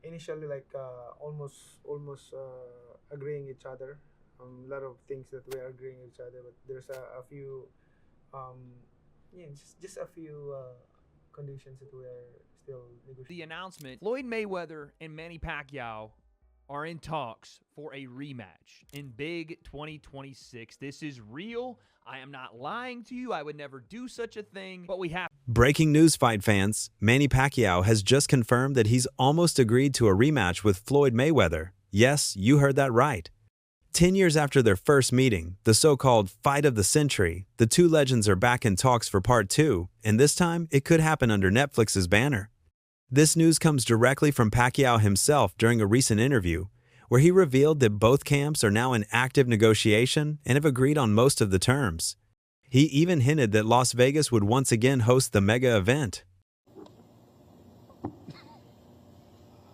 initially like almost agreeing each other. A lot of things that we are agreeing each other, but there's a few um, yeah, just a few conditions that we are still The negotiating. announcement, Floyd Mayweather and Manny Pacquiao are in talks for a rematch in big 2026. This is real. I am not lying to you. I would never do such a thing, but we have. Breaking news, fight fans. Manny Pacquiao has just confirmed that he's almost agreed to a rematch with Floyd Mayweather. Yes, you heard that right. 10 years after their first meeting, the so-called fight of the century, the two legends are back in talks for part 2, and this time it could happen under Netflix's banner. This news comes directly from Pacquiao himself during a recent interview, where he revealed that both camps are now in active negotiation and have agreed on most of the terms. He even hinted that Las Vegas would once again host the mega event.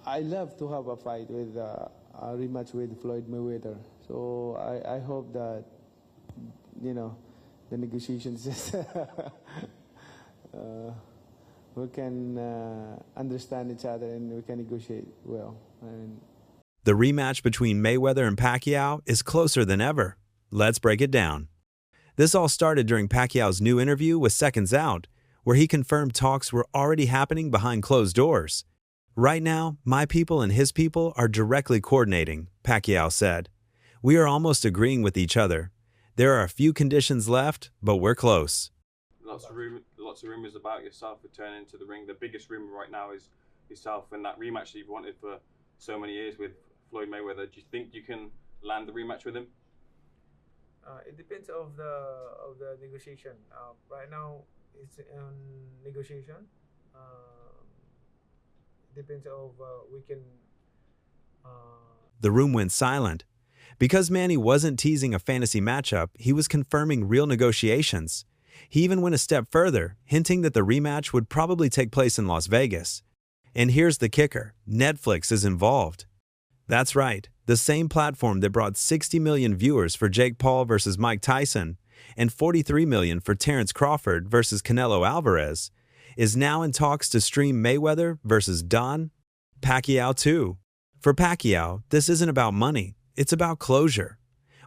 I love to have a fight with a rematch with Floyd Mayweather. So I hope that, you know, the negotiations just we can understand each other and we can negotiate well. The rematch between Mayweather and Pacquiao is closer than ever. Let's break it down. This all started during Pacquiao's new interview with Seconds Out, where he confirmed talks were already happening behind closed doors. Right now, my people and his people are directly coordinating, Pacquiao said. We are almost agreeing with each other. There are a few conditions left, but we're close. Lots of rumors about yourself returning to the ring. The biggest rumor right now is yourself and that rematch that you've wanted for so many years with Floyd Mayweather. Do you think you can land the rematch with him? It depends of the negotiation. Right now, it's on negotiation. Depends of we can. The room went silent. Because Manny wasn't teasing a fantasy matchup, he was confirming real negotiations. He even went a step further, hinting that the rematch would probably take place in Las Vegas. And here's the kicker: Netflix is involved. That's right, the same platform that brought 60 million viewers for Jake Paul versus Mike Tyson and 43 million for Terence Crawford versus Canelo Alvarez is now in talks to stream Mayweather versus Don Pacquiao too. For Pacquiao, this isn't about money, it's about closure.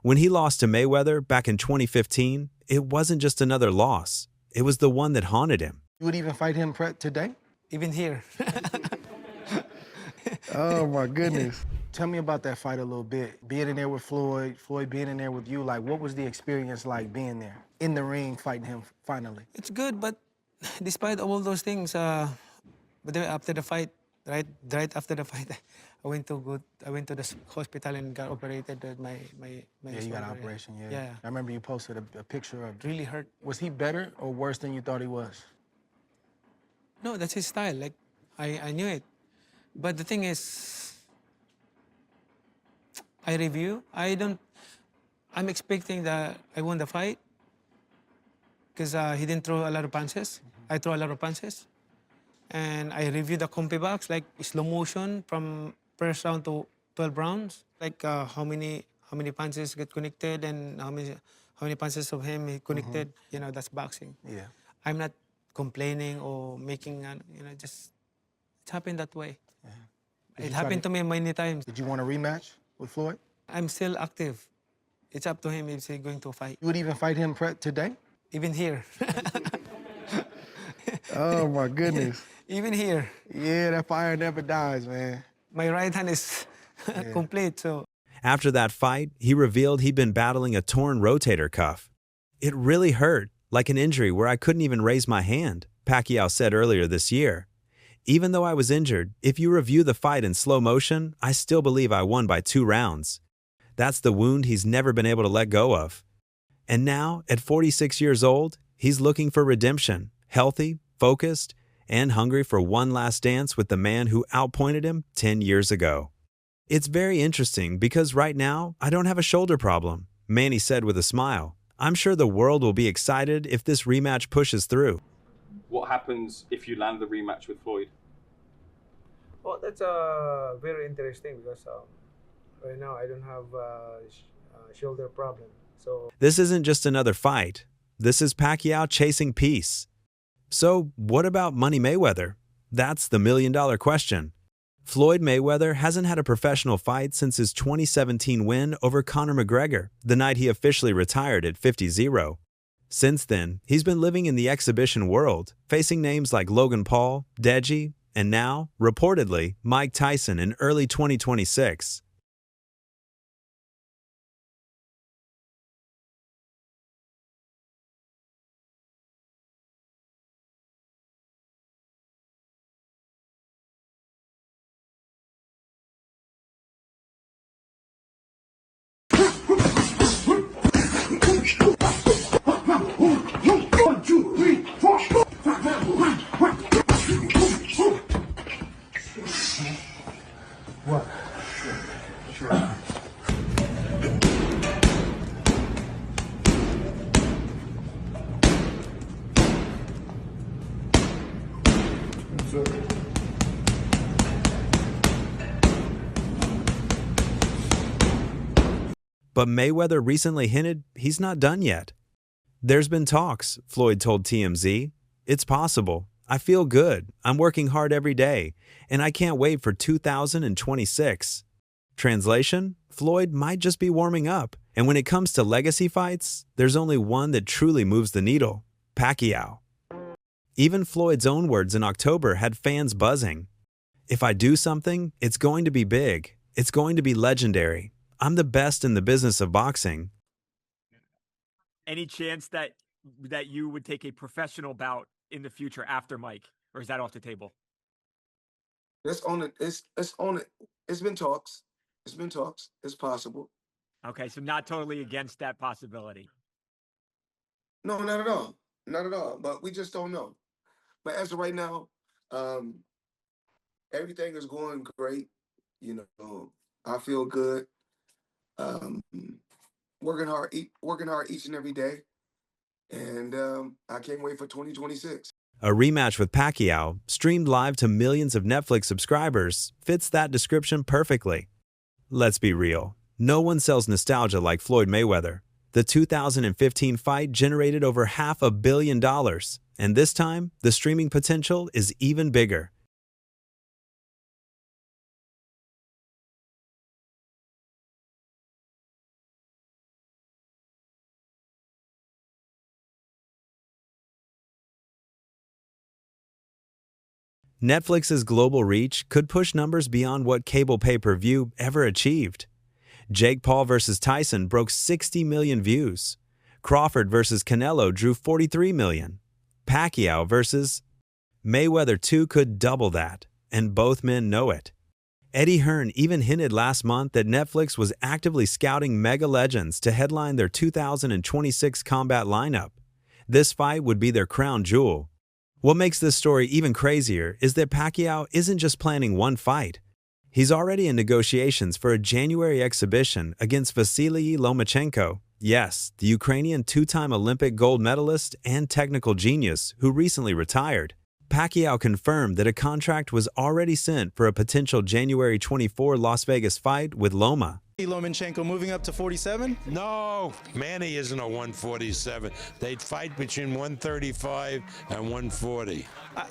When he lost to Mayweather back in 2015, it wasn't just another loss. It was the one that haunted him. You would even fight him today? Even here. Oh my goodness. Tell me about that fight a little bit. Being in there with Floyd, Floyd being in there with you, like what was the experience like being there? In the ring, fighting him finally? It's good, but despite all those things, but then after the fight, right after the fight, I went to the hospital and got operated. My Yeah, you got an shoulder, operation, yeah. Yeah. I remember you posted a picture of It really hurt. Was he better or worse than you thought he was? No, that's his style. Like, I knew it. But the thing is, I'm expecting that I won the fight because he didn't throw a lot of punches. I throw a lot of punches. And I reviewed the compy box, like slow motion from first round to 12 rounds. Like how many punches get connected and how many punches of him he connected. You know, that's boxing. Yeah. I'm not complaining or making, just it happened that way. Did It you happened try to me many times. Did you want a rematch with Floyd? I'm still active. It's up to him if he's going to fight. You would even fight him today? Even here. Oh my goodness. Even here. Yeah, that fire never dies, man. My right hand is complete, so. After that fight, he revealed he'd been battling a torn rotator cuff. It really hurt, like an injury where I couldn't even raise my hand, Pacquiao said earlier this year. Even though I was injured, if you review the fight in slow motion, I still believe I won by 2 rounds. That's the wound he's never been able to let go of. And now, at 46 years old, he's looking for redemption, healthy, focused, and hungry for one last dance with the man who outpointed him 10 years ago. It's very interesting because right now, I don't have a shoulder problem, Manny said with a smile. I'm sure the world will be excited if this rematch pushes through. What happens if you land the rematch with Floyd? Well, that's very interesting because right now I don't have shoulder problem. So This isn't just another fight. This is Pacquiao chasing peace. So, what about Money Mayweather? That's the million-dollar question. Floyd Mayweather hasn't had a professional fight since his 2017 win over Conor McGregor, the night he officially retired at 50-0. Since then, he's been living in the exhibition world, facing names like Logan Paul, Deji, and now, reportedly, Mike Tyson in early 2026. But Mayweather recently hinted he's not done yet. "There's been talks," Floyd told TMZ. "It's possible. I feel good. I'm working hard every day, and I can't wait for 2026. Translation: Floyd might just be warming up, and when it comes to legacy fights, there's only one that truly moves the needle: Pacquiao. Even Floyd's own words in October had fans buzzing. "If I do something, it's going to be big. It's going to be legendary. I'm the best in the business of boxing." Any chance that you would take a professional bout in the future after Mike, or is that off the table? Let's own it. Let's own it. It's been talks. It's been talks. It's possible. Okay, so not totally against that possibility. No, not at all. Not at all. But we just don't know. But as of right now, everything is going great. You know, I feel good. Um, working hard each and every day, and I can't wait for 2026. A rematch with Pacquiao, streamed live to millions of Netflix subscribers, fits that description perfectly. Let's be real. No one sells nostalgia like Floyd Mayweather. The 2015 fight generated over $500 million, and this time, the streaming potential is even bigger. Netflix's global reach could push numbers beyond what cable pay-per-view ever achieved. Jake Paul vs. Tyson broke 60 million views. Crawford vs. Canelo drew 43 million. Pacquiao vs. Mayweather 2 could double that, and both men know it. Eddie Hearn even hinted last month that Netflix was actively scouting mega legends to headline their 2026 combat lineup. This fight would be their crown jewel. What makes this story even crazier is that Pacquiao isn't just planning one fight. He's already in negotiations for a January exhibition against Vasily Lomachenko. Yes, the Ukrainian two-time Olympic gold medalist and technical genius who recently retired. Pacquiao confirmed that a contract was already sent for a potential January 24 Las Vegas fight with Loma. Lomachenko moving up to 47? No, Manny isn't a 147. They'd fight between 135 and 140.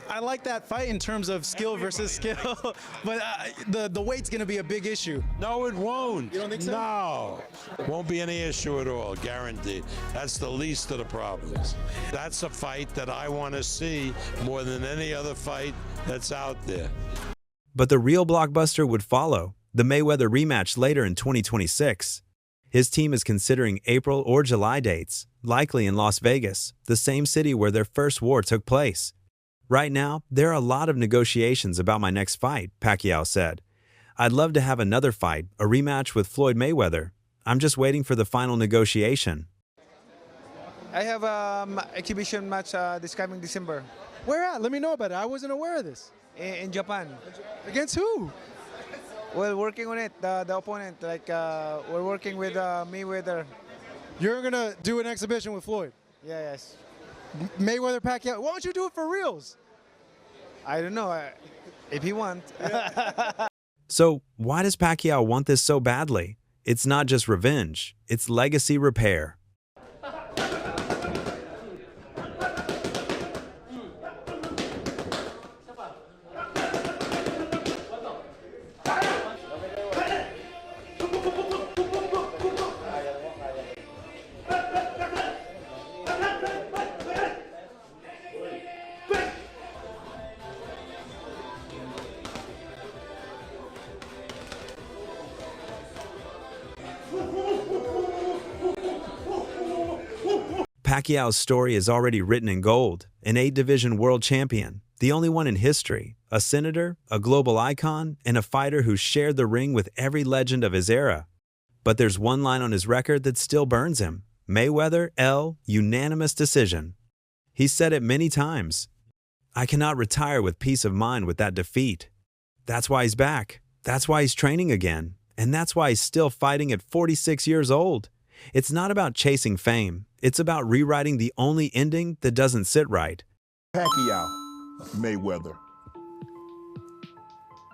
I like that fight in terms of skill versus skill, but the weight's going to be a big issue. No, it won't. You don't think so? No. Won't be any issue at all, guaranteed. That's the least of the problems. That's a fight that I want to see more than any other fight that's out there. But the real blockbuster would follow. The Mayweather rematch later in 2026. His team is considering April or July dates, likely in Las Vegas, the same city where their first war took place. "Right now, there are a lot of negotiations about my next fight," Pacquiao said. "I'd love to have another fight, a rematch with Floyd Mayweather. I'm just waiting for the final negotiation." I have exhibition match this coming December. Where at? Let me know about it. I wasn't aware of this. In Japan. Against who? Well, working on it, the opponent, we're working with Mayweather. You're going to do an exhibition with Floyd? Yeah, yes. Mayweather, Pacquiao. Why don't you do it for reals? I don't know, if he wants. So, why does Pacquiao want this so badly? It's not just revenge, it's legacy repair. Pacquiao's story is already written in gold, an 8-division world champion, the only one in history, a senator, a global icon, and a fighter who shared the ring with every legend of his era. But there's one line on his record that still burns him. Mayweather, L, unanimous decision. He said it many times. I cannot retire with peace of mind with that defeat. That's why he's back. That's why he's training again. And that's why he's still fighting at 46 years old. It's not about chasing fame. It's about rewriting the only ending that doesn't sit right. Pacquiao, Mayweather.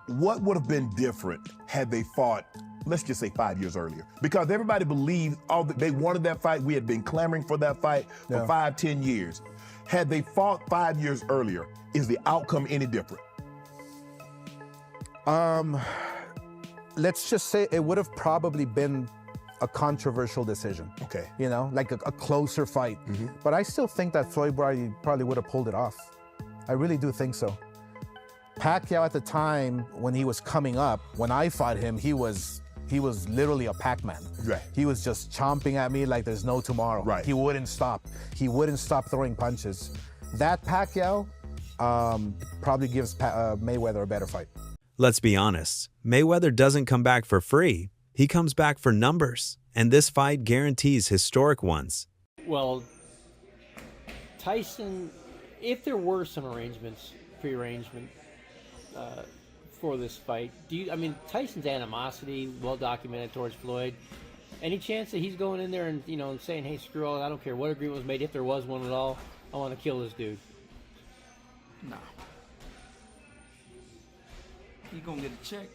What would have been different had they fought, let's just say 5 years earlier? Because everybody believed they wanted that fight. We had been clamoring for that fight for 5-10 years. Had they fought 5 years earlier, is the outcome any different? Let's just say it would have probably been a controversial decision. Okay. You know, like a closer fight. But I still think that Floyd probably would have pulled it off. I really do think so. Pacquiao at the time, when he was coming up, when I fought him, he was literally a Pac-Man. Right. He was just chomping at me like there's no tomorrow. Right. He wouldn't stop. He wouldn't stop throwing punches. That Pacquiao probably gives Mayweather a better fight. Let's be honest, Mayweather doesn't come back for free. He comes back for numbers, and this fight guarantees historic ones. Well, Tyson, if there were some pre-arrangement for this fight, Tyson's animosity, well documented towards Floyd. Any chance that he's going in there and saying, "Hey, screw all, I don't care what agreement was made, if there was one at all, I want to kill this dude"? Nah. He gonna get a check.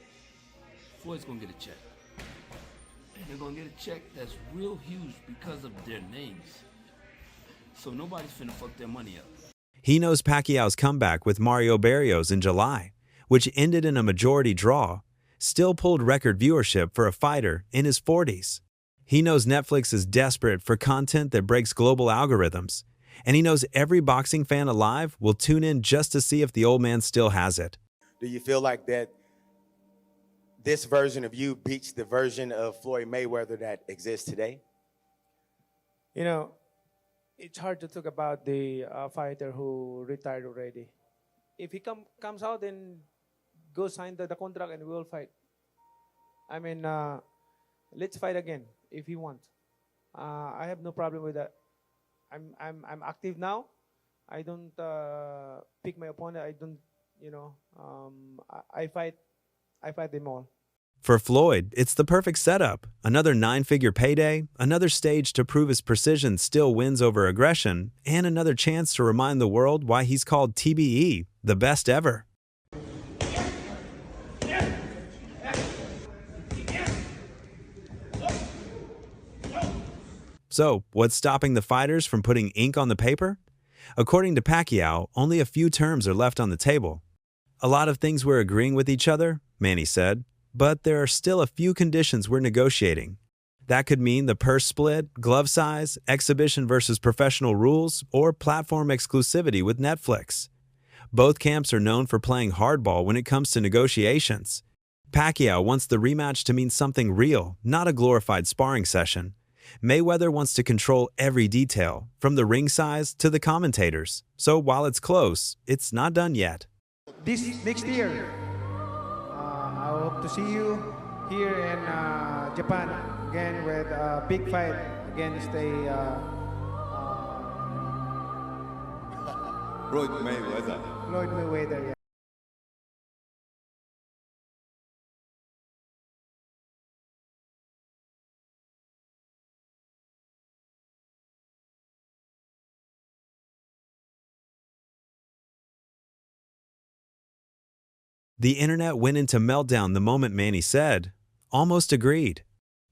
Floyd's gonna get a check. And they're gonna get a check that's real huge because of their names. So nobody's finna fuck their money up. He knows Pacquiao's comeback with Mario Barrios in July, which ended in a majority draw, still pulled record viewership for a fighter in his 40s. He knows Netflix is desperate for content that breaks global algorithms, and he knows every boxing fan alive will tune in just to see if the old man still has it. Do you feel like that this version of you beats the version of Floyd Mayweather that exists today? You know, it's hard to talk about the fighter who retired already. If he comes out and go sign the contract and we'll fight. I mean, let's fight again if he wants. I have no problem with that. I'm active now. I don't pick my opponent. I don't, I fight them all. For Floyd, it's the perfect setup. Another 9-figure payday, another stage to prove his precision still wins over aggression, and another chance to remind the world why he's called TBE, the best ever. So, what's stopping the fighters from putting ink on the paper? According to Pacquiao, only a few terms are left on the table. A lot of things we're agreeing with each other, Manny said, but there are still a few conditions we're negotiating. That could mean the purse split, glove size, exhibition versus professional rules, or platform exclusivity with Netflix. Both camps are known for playing hardball when it comes to negotiations. Pacquiao wants the rematch to mean something real, not a glorified sparring session. Mayweather wants to control every detail, from the ring size to the commentators. So while it's close, it's not done yet. This next year, I hope to see you here in Japan again with a big fight against Floyd Mayweather. Floyd Mayweather, yeah. The internet went into meltdown the moment Manny said, "Almost agreed."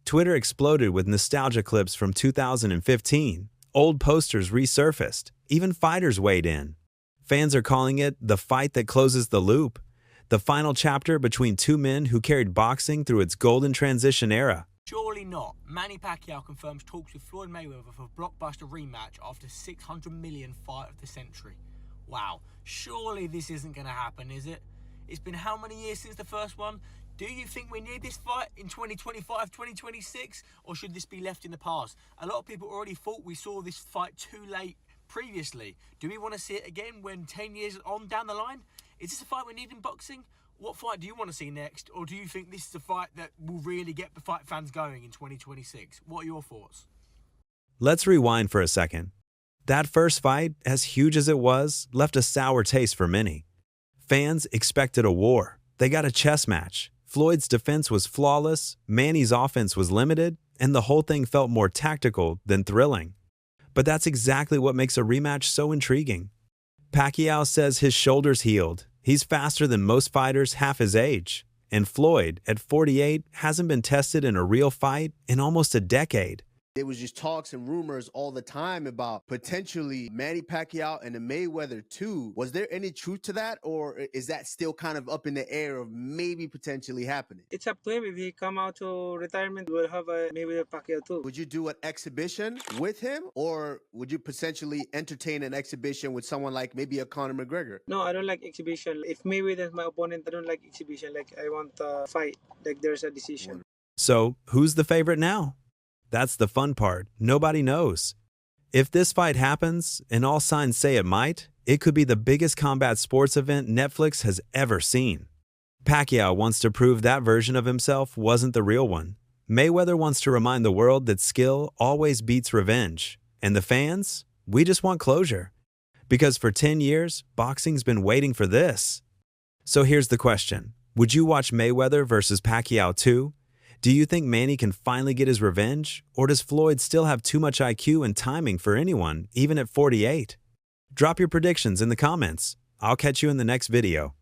Twitter exploded with nostalgia clips from 2015. Old posters resurfaced. Even fighters weighed in. Fans are calling it the fight that closes the loop, the final chapter between two men who carried boxing through its golden transition era. Surely not. Manny Pacquiao confirms talks with Floyd Mayweather for a blockbuster rematch after $600 million fight of the century. Wow. Surely this isn't going to happen, is it? It's been how many years since the first one? Do you think we need this fight in 2025, 2026, or should this be left in the past? A lot of people already thought we saw this fight too late previously. Do we want to see it again when 10 years on down the line? Is this a fight we need in boxing? What fight do you want to see next? Or do you think this is a fight that will really get the fight fans going in 2026? What are your thoughts? Let's rewind for a second. That first fight, as huge as it was, left a sour taste for many. Fans expected a war. They got a chess match. Floyd's defense was flawless, Manny's offense was limited, and the whole thing felt more tactical than thrilling. But that's exactly what makes a rematch so intriguing. Pacquiao says his shoulder's healed. He's faster than most fighters half his age. And Floyd, at 48, hasn't been tested in a real fight in almost a decade. There was just talks and rumors all the time about potentially Manny Pacquiao and the Mayweather 2. Was there any truth to that, or is that still kind of up in the air of maybe potentially happening? It's up to him. If he come out to retirement, we'll have a Mayweather Pacquiao too. Would you do an exhibition with him, or would you potentially entertain an exhibition with someone like maybe a Conor McGregor? No, I don't like exhibition. If Mayweather is my opponent, I don't like exhibition. Like, I want a fight. Like, there's a decision. So, who's the favorite now? That's the fun part. Nobody knows. If this fight happens, and all signs say it might, it could be the biggest combat sports event Netflix has ever seen. Pacquiao wants to prove that version of himself wasn't the real one. Mayweather wants to remind the world that skill always beats revenge. And the fans? We just want closure. Because for 10 years, boxing's been waiting for this. So here's the question. Would you watch Mayweather versus Pacquiao 2? Do you think Manny can finally get his revenge, or does Floyd still have too much IQ and timing for anyone, even at 48? Drop your predictions in the comments. I'll catch you in the next video.